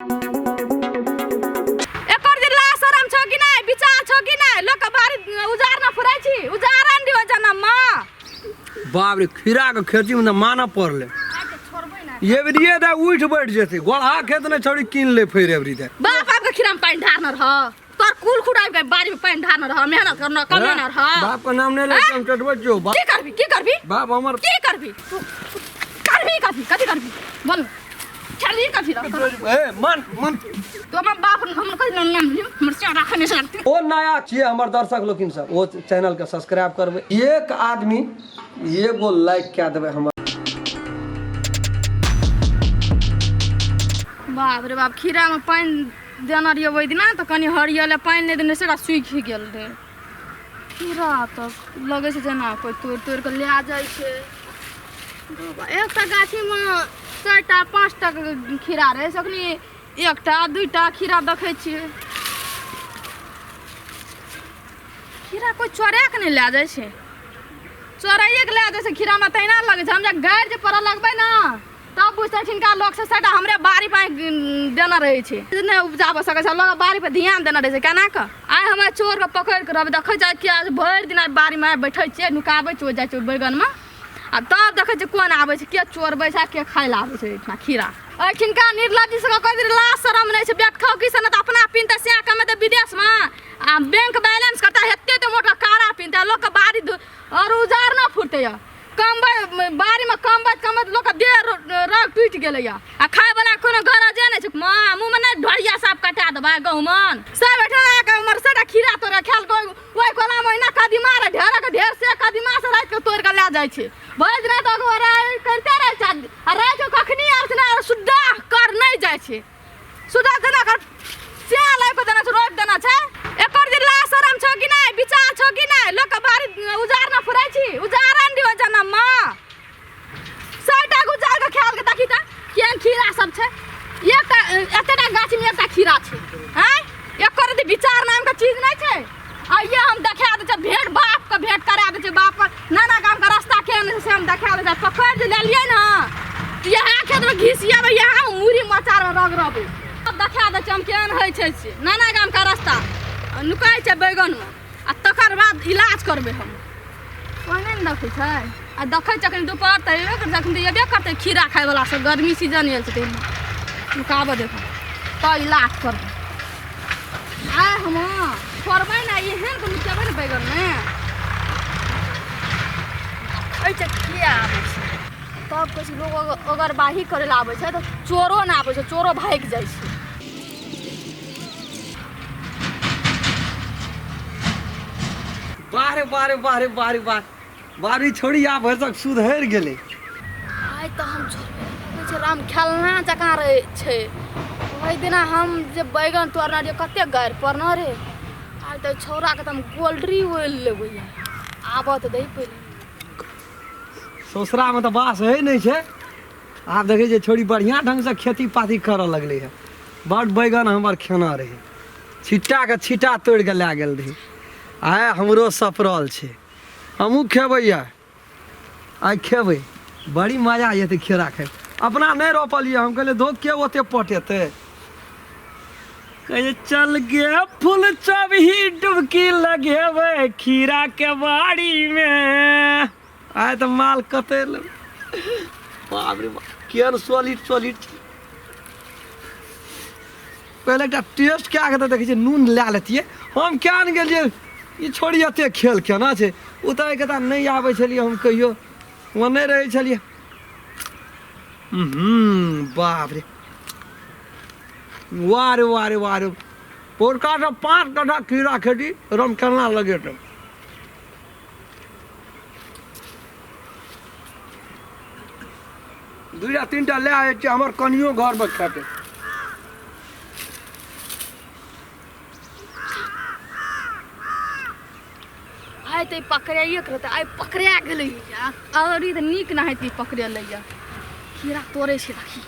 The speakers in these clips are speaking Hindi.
एकर जे लासरम छ कि नै विचार छ कि नै लोक बारी उजार न फुराइ छी उजारन दियो जनम बाप रे खीरा के खेती में माना पड़ले ये बिरिये दा उठ बैठ जेते गोड़ा खेत ने छोड़ी किन ले फिर एवरी दे बाप बाप के खीरा में पानी ढारना रह तोर कुल खुडाई के बारी में पानी ढारना रह मेहनत करना कमाना रह बाप का नाम ने ले हम टटबो जो बाप की करबी बाप हमर की करबी कथी करबी बोल चली कथी रह ए मन तो हम बाप हम कथी नाम हमर से राखने से ओ नया छिए हमर दर्शक लोकिन सब वो चैनल के सब्सक्राइब करबे एक आदमी एगो लाइक क्या देबे हमर बाप रे बाप खीरा में पानी देना रहिए ओहि दिना तो कनी हरियल पानी नहीं देने से सूख गेल रे खीरा तो लगे से जेना कोई तोड़ के ले आ जाए छे एकटा गाछी में 4टा 5टा खीरा रहे सखनी 1टा 2टा खीरा देखे छिए खीरा कोई चोरा के नहीं ले जाए छे चोराइए के ले जाए छे खीरा में तैना लगे छे हम जा गैर जे पर लगबे ना तब बुझथिन का लोग से सेटा हमरे बारी पे देना रहे छे नहीं उपजाब सके छ लोग बारी पे ध्यान देना रहे छे केना क आइ हम चोर के पकड़ के रब देखे जाय कि आज भर दिन बारी में बैठे छे नुकाबे छे जाय छे बैगन में आ तब देखे छे कोन आबे छे के चोर बैठा के खाय ला आबे छे इतना खीरा अखिनका निर्लज्जी से कह ला शरम नहीं छे बेट खाओ कि सन त अपना पिनते से कमे त विदेश में आ बैंक बैलेंस करता हेते तो मोटा कारा पिनता लोग के बारी और उजार ना फुटते कमबै बारी में कमबै लोग के देह रग टूट गेलै आ खाय वाला कोनो घर जे नै छै मुंह में नै ढोरिया साफ कटा देबा गहुमन सब बैठा के हमर सेटा खीरा तोरा खेल को ओइ कोला महीना कदीमा रे ढेर से कदीमा से रात के तोड़ के ले जाय छै भर दिन तो करते रहे छ आ रात के कखनी आर छै सुद्धा कर नै जाय छै सुद्धा देना कर से लै को देना छै रोप देना छै एकर जे लासरम छ कि नै विचार छ कि नै लोक के बारी उजार न फुराइ छी उजारन दियो जनम साटा गुजार के खेल के ताकि ता केन खीरा सब छै एकटा एतेटा गाछ में एकटा खीरा छै हैं एकर जे विचार नाम के चीज नै छै आ ये हम देखा दे छै भेट बाप के भेट करा दे छै बाप नाना गाम के रास्ता केन से हम देखा दे छै पकड़ जे ले लिए ना यहां खेत में घिसिया में यहां मुरी मचार रग रबे अब देखा दे छै हम केन होय छै से नाना गाम का रास्ता नुकाय छै बैगन में आ तकर बाद इलाज करबे हम ओने न देखै छै आ देखै छै दोपहर त जखन एबे करतै खीरा खाय वाला सब गर्मी सीजन आयल छै नुकाबे देखो तो इलाज करबे आय हम छोड़बै ना एहन के नुकेबै ने बैगन में ऐ छै किया आबै छै तब कुछ लोग अगर बाही करे ला आबै छै तो चोरो ना आबै छै चोरो भाग जाइ छै बारे बारी छोड़ी आ भर तक सुधर गेले आइ त हम छोड़ राम खेलना जका रहे छै ओहि दिना हम जे बैगन तोड़ना जे कते गार पड़ना रे आइ त छौरा के हम गोल्डरी ओइल लेबै आबत दे पहिले ससुरा में तो बास है नहीं छे आप देखे जे छोड़ी बढ़िया ढंग से खेती पाती कर लगले है बड़ बैगन हमर खेना रहे छिट्टा के छिट्टा तोड़ के ले गेल रही आय हमरो सपरल छे हमहू खेबै आइ खेबै बड़ी मजा आते खीरा खाए अपना नहीं रोपलिए हम कहले दो के ओते पटेते कहे चल गे फूल चबही डुबकी लगेबै खीरा के बाड़ी में आय तो माल कते बाप रे केन सॉलिड पहले एक टेस्ट क्या कहते देखिए नून ला लेतिए हम क्या न गेलिए ये छोड़ी एते खेल केना छै उतर के नहीं आबै छलिए हम कहियो वहाँ नहीं रहे छलिए बाप रे वारे पोरका 5 कट्ठा खीरा खेती रम करना लगे तो 2-3टा ले आए हमर कनियो घर में खाते आइ त पकड़ाइए के रहते आइ पकड़ा गेलै और ई त नीक ना हेतै पकड़े लैया खीरा तोड़े छै देखी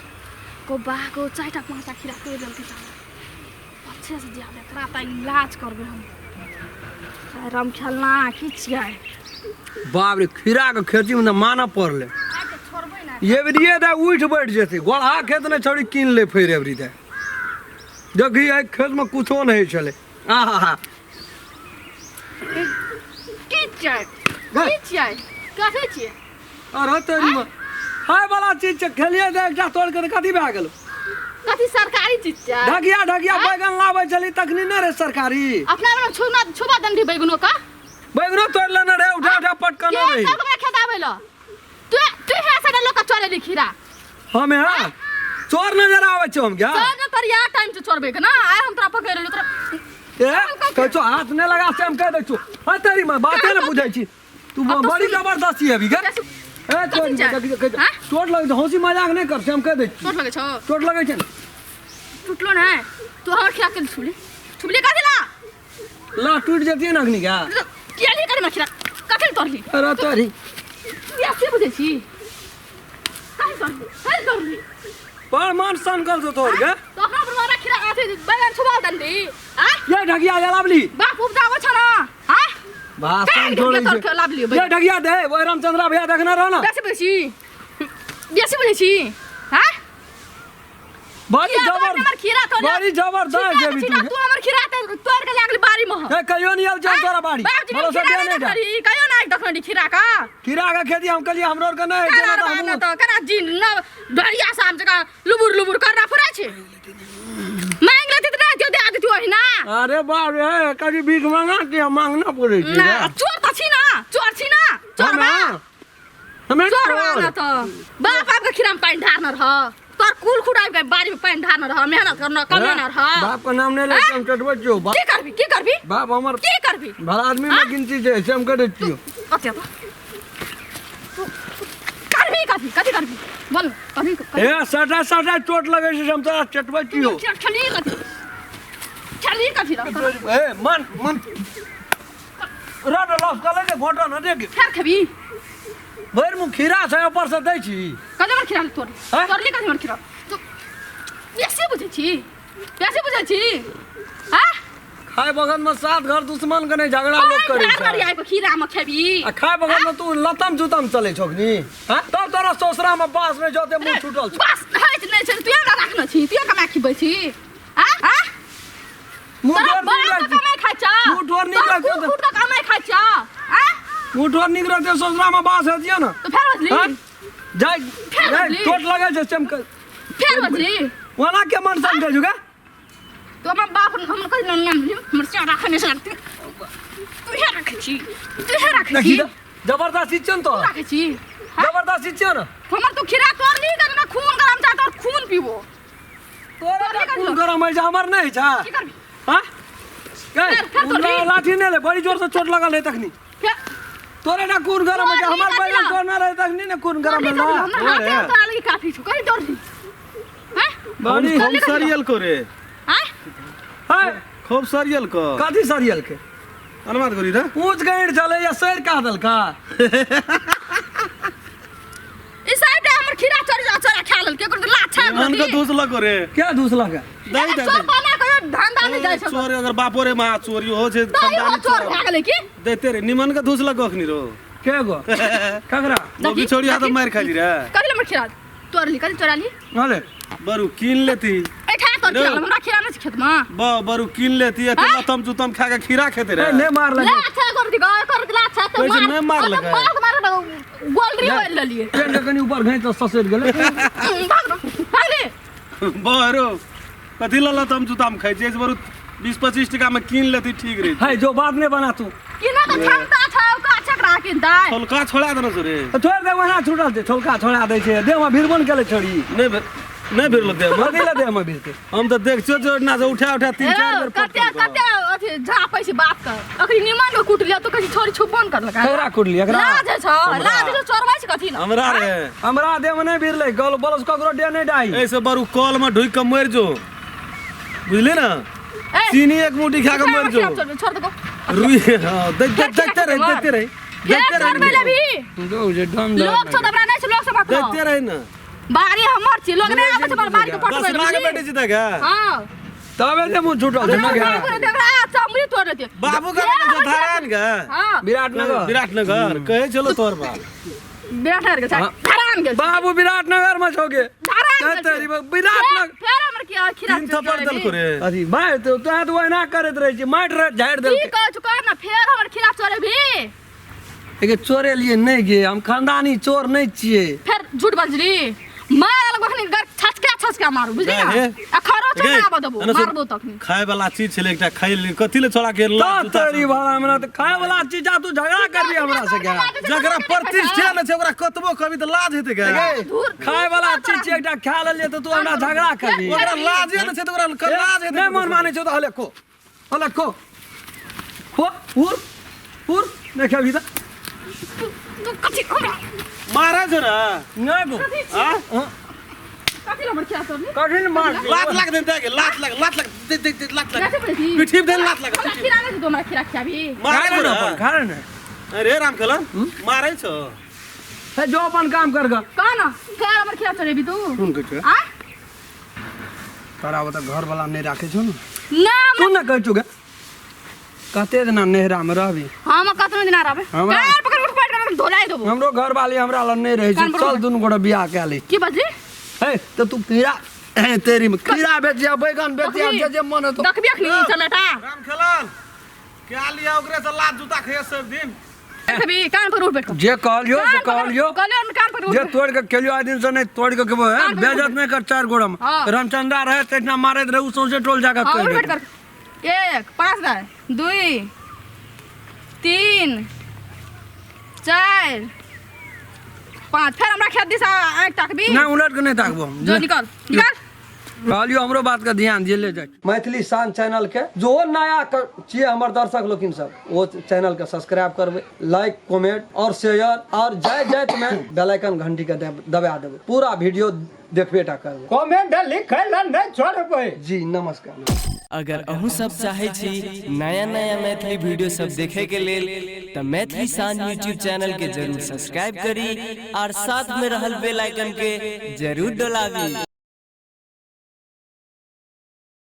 को बागो 4टा 5टा खीरा तोड़ देलकै अच्छे से जाबे एकरा त इलाज करबे हम राम खेलना की छियै बाप रे खीरा के खेती में माना पड़ले आइ त छोड़बै ना ये बिरिये दा उठ बैठ जेते गोड़ा खेत ने छोड़ी किन ले फिर एवरी दे जगी एक खेत में कुछो नहीं चले आहा की चाय कैसे छियै अरे तेरी माँ हाय वाला चीज से खेलिए दे एकटा तोड़ के कथी भए गेल कथी सरकारी चीज छै ढगिया बैगन लाबै चली तखनी ने रे सरकारी अपना में छुबा दंडी बैगनो का बैगनो तोड़ लेने रे उठा पटकन नहीं के सब खेदाबै ल तू है से लोग का चोरे दी खीरा हमें हां चोर नजर आवे छ हम क्या चोर न पर या टाइम से चोरबे के ना आय हम तोरा पकड़ लेलो तोरा ए कछो हाथ ने लगा से हम कह दे छु हां तेरी माँ बाते न बुझाई छी तू बड़ी जबरदस्ती है अभी का ए चोट लगे हंसी मजाक नहीं कर से हम कह दे चोट लगे छो चोट लगे छ टूटलो ना तू हमर खिया के छुबली का दिला ला टूट जती ना अग्नि का किया नहीं करे मखिरा कथि तोरली अरे तोरी कैसे बुझे छी काहे तोरली पर मान सन कर तो तोड़ के तो हमरा परवारा खिरा आथे बैगन छुबा दंडी आ ये ढगिया या लावली बाप उपजावो छ ना हां भाषण छोड़ी तोर लावली ये ढगिया दे वो रामचंद्र भैया देखना रहो ना बेसी बुझे छी हां बड़ी खीरा तो बड़ी जबरदस्त है भी तू हमर खीरा तोड़ के लागली बारी में ए कहियो नहीं आल जा तोरा बाड़ी भरोसा दे नहीं जा कहियो ना देखनी खीरा का खेती हम कलिए हमरो और के नहीं जेना तो हम तो करा जी न बढ़िया शाम जका लुबुर करना पड़े छे मांग लेती तो जो दे आती वही ना अरे बाप रे कभी भीख मांगा के मांगना पड़े छी ना चोर तो छी ना चोर बा हमें चोर ना तो बाप आपका खीरा में पानी ढारना रह तोर कुल खुडाई के बारी में पानी ढारना रह मेहनत करना कमाना रह बाप का नाम नहीं ले हम टटबो जो की करबी बाप हमर की करबी भला आदमी में गिनती छै से हम कर दियो अच्छा तो कथी करबी बोल कथी ए सटा चोट लगे से हम तोरा चटबो छियो चली कथी ए मन रड लॉस कर ले घोटा न दे फेर खबी भैर मु खीरा छै ऊपर से दै छी कदे मर खीरा तोरली कथी मर खीरा तो कैसे बुझे छी हां खाए बगल में सात घर दुश्मन के नहीं झगड़ा लोग करे छै आई खीरा में खबी आ खाए बगल में तू लतम जुतम चले छकनी हां तो तोरा ससुरा में बास में जोते मुंह छूटल छ बस हट नहीं छै तू हमरा राखना छी तू कमा खिबै छी हां मुठोर नहीं खाइ छ मुठोर निकल छ खुद का कमाई खाइ छ हां मुठोर निकल छ ससुरा में बास है दियो ना तो फेर बदली जाय चोट लगे छ चमक फेर बदली वाला के मन समझ जुगा तो हम बाप हम कहि नाम मरचा राखने से तू हे राखी जबरदस्ती चन तो राखी छी जबरदस्ती चन हमर तो खीरा तोरली कर ना खून गरम जा तो खून पीबो तोरा खून गरम है हमर नहीं छ की करबी हां के लाठी ने ले बड़ी जोर से चोट लगल है तखनी तोरे ना खून गरम है हमर बैगन तोड़ना रहे तखनी ने खून गरम है ना तोरा लगी काफी छु कहि तोरली हैं बड़ी खूब सरियल को रे हैं हां खूब सरियल को काठी सरियल के अनुवाद करी रे पूछ गइड़ चले या सर का दल का इस साइड हमर खीरा चोरी खा लेल के कर लाछा मन को दूस लग रे क्या दूस लगा दई दे चोर बना के धंधा नहीं जाय छ चोर अगर बापो रे मां चोरी हो छे खानदानी चोर भा गेले की देते रे निमन का दूस लग अखनी रो के गो ककरा वो भी छोड़ी हाथ मार खाली रे कथि हमर खीरा तोरली कथि चोराली हले बरु किन लेती ए खा तो खीरा हमरा खीरा नहीं खेत में बरु किन लेती है लतम जुतम खा के खीरा खेते रे नहीं मार लगे लाछा कर दी कर लाछा तो कैसे नहीं मार लगा मार गोलरी होल ललिए पेड़ कनी ऊपर घई तो ससुर गेले भाग रे बरु कथि लतम जुतम खाइ जे बरु 20-25 टका में किन लेती ठीक रे है जो बात नहीं बना तू किना तो क्षमता छ का छकरा के दाय छोलका छोड़ा देना रे छोड़ दे वहां छूटल छे छोलका छोड़ा दे छे देह में भीरबन केले छोड़ी नहीं भिरलो दे मदिला देह में भीरते हम तो देख जो ना जो उठा 3-4 बार कते अथी झापै छी बात कर अखनी निमन में कुट लिया तो कहीं छोरी छुपन कर लगा खैरा कुट लिया एकरा लाज छ लाज जो चोरवाई छ कथि न हमरा रे हमरा देह में नहीं भीरले गल बलस ककरो दे नहीं डाई ऐसे बरु कॉल में ढुक के मर जो बुझले ना चीनी एक मुट्ठी खा के मर जो छोड़ दो रुई हां देखते रहे जो जे दम लोग छ हमरा नहीं लोग से बात देखते रहे ना बारी हमर छी लोग नहीं आबे छ बारी के फोटो बस मांगे बेटे जी तक हां तबे से मुंह छूटल छे ना चमड़ी तोड़ देते बाबू का धारान का हां विराटनगर कहे चलो तोर बा विराटनगर के धारान के बाबू विराटनगर में छोगे धारान तेरी विराटनगर फेर हमर कि आ खीरा तीन थप्पड़ चोरे दल भी। करे अथी भाई तो तो वहिना करैत रहै छै माटि झाड़ि देल की कहै छु कर ना फेर हमर खीरा चोरे भी एके चोरे लिए नहीं गे हम खानदानी चोर नहीं छिए फिर झूठ बजरी मार अलग बखनी घर छचका मारू बुझली ना हे। अखरो छ ना आबो देबो एना सुन, मारबो तखनी खाए वाला चीज छले एकटा खाइ ले कथि ले छोड़ा के ला तो तेरी भाड़ा में तो खाए वाला चीज आ तू झगड़ा करबी हमरा से क्या जकरा प्रतिष्ठा न छै ओकरा कतबो कभी त लाज हेते के खाए वाला चीज छै एकटा खा लेलिए तो तू हमरा झगड़ा करबी ओकरा लाजे न छै त ओकरा लाज हेते नहीं मन माने छौ तो हले को हो पुर देखा भी तू कथि हमरा मारा छ ना नहीं बो हां कथि हमर खीरा चोरनी कठिन मार लात लाग दे के लात लाग दे लात लाग कैसे पड़ी पिठी दे लात लाग खीरा नहीं तो हमरा खीरा खियाबी मारे खाए छ ना ना खाए ना अरे रामकलन मारै छ है जो अपन काम कर गा कह ना फेर हमर खीरा चोरे भी तू सुन के आ तोरा बता घर वाला नहीं राखे छौ ना ना तू ना कह चुके कते दिन नेहरा में रहबी हम कतनो दिन रहबे हमरा- कान पकड़ उठ बैठ कर धोलाई देबो हमरो घर वाली हमरा ल नहीं रहे छै कान पर चल दुनु गोड़ा बियाह के ली की बजरी है तो तू कीड़ा है तेरी में कीड़ा बेचिया बैगन बेचिया जे जे मन तो देखबी अखनी चलटा रामकलन क्या लिया ओकरे से लात जूता खाए सब दिन देखबी कान पर उठ बैठ जे कहलियो से कहलियो कहलियो हम कान पर उठ जे तोड़ के केलियो आ दिन से नहीं तोड़ के केबो है कान पर बेइज्जत नहीं कर चार गोड़ा में हाँ। रामचंद्रा रहे तेतना मारत रहे उ सोचे टोल जाकर और तोड़ बैठ दे कर 1 5 दाय 2 3 4 5 फिर हमरा खेत दिशा आंख ताकबी ना उलट के नहीं ताकबो हम। जो निकल कहलियो हमरो बात का ध्यान दिए ले जाए मैथिली शान चैनल के जो नया छिए हमर दर्शक लोकिन सब वो चैनल के सब्सक्राइब करबे लाइक कमेंट और शेयर और जय जय में बेल आइकन घंटी के दबा देबे पूरा वीडियो देखबेटा करबे कमेंट लिखे ला नहीं छोड़बै जी नमस्कार अगर अहूँ सब चाहे छी नया नया मैथिली वीडियो सब देखे के लेल तो मैथिली शान यूट्यूब चैनल के जरूर सब्सक्राइब करी और साथ में रहल बेल आइकन के जरूर दबावी।